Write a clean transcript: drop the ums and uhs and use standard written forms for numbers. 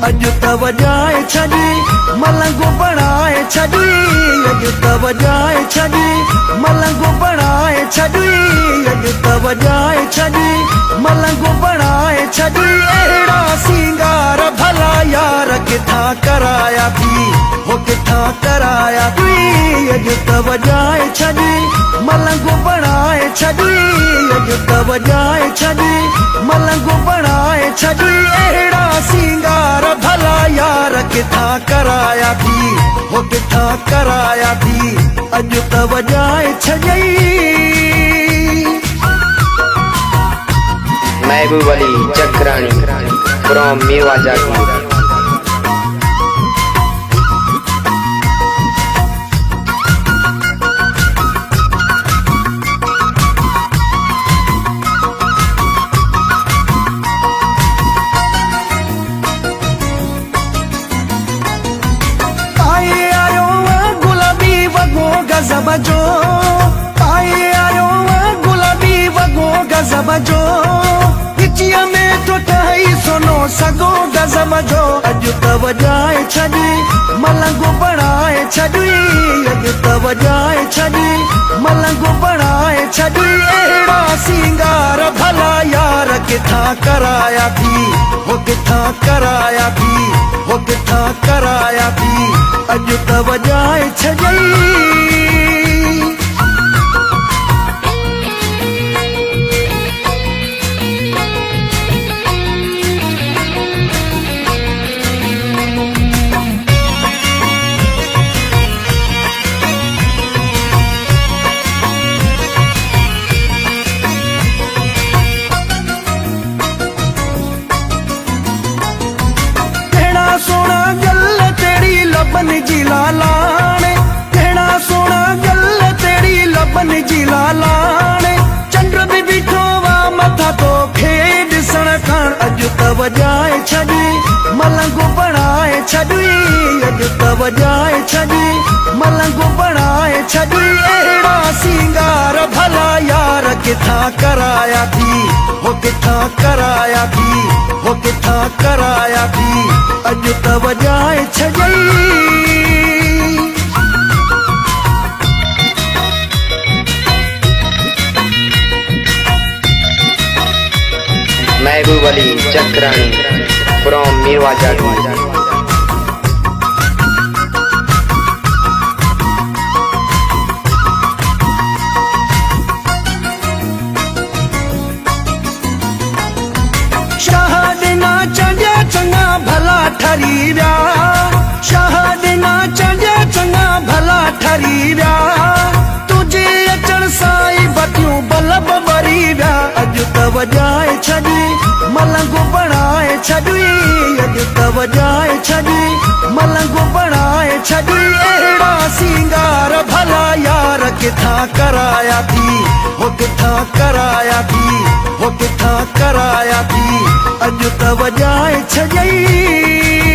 अॼु त वॼाए छॾी मलंगो बणाए छॾी, अॼु त वॼाए छॾी मलंगो बणाए छॾी, अॼु त वॼाए छॾी मलंगो बणाए छॾी। अहिड़ा सिंगार भला यार किथां कराया थी, हो किथां कराया थी। अॼु त वॼाए छॾी मलंगो बणाए छॾी, अॼु त वॼाए छॾी मलंगो बणाए छॾी। अहिड़ा सिंगार भला यार किथां कराया थी, हो किथां कराया थी। अॼु त वॼाए छॾई। महबूब अली चक्राणी फ्रॉम मेवा जागी। गज़ब जो पाए आयो गुलाबी वॻो गज़ब जो, पिचीअ में तो ठही सोनो सॻो गज़ब जो। अॼु त वॼाए छॾी मलंगो बणाए छॾी, अॼु त वॼाए छॾी मलंगो बणाए छॾी। अहिड़ा सिंगार भला यार किथां कराया थी, हो किथां कराया थी, हो किथां कराया थी। अॼु त वॼाए छॾई। सोना गल तेरी लबन जी लालाने, कहना सोना गल तेरी लबन जी लालाने। चंद्र भी बीठो वा मथा तो खे ॾिसण खान। अॼु त वॼाए छॾी मलंगो बणाए छॾी, अॼु त वॼाए छॾी मलंगो बणाए छॾी। अहिड़ा सिंगार भला यार किथां कराया थी, हो किथां कराया थी, हो किथां कराया थी। अॼु त वॼाए छॾई। महबूब अली चक्राणी फ्रॉम मेवा जागी। चंगा भला ठरी व्या, शहदना चंगा चंगा भला ठरी व्या। तुझे अचण साई बतियूं बलब बरी व्या। अॼु त वॼाए छॾी मलंगो बणाए छॾी, अॼु त वॼाए छॾी मलंगो बणाए छॾी। अहिड़ा सिंगार भला यार किथां कराया थी, हो किथां कराया थी, हो किथां कराया थी। अॼु त वॼाए छॾई।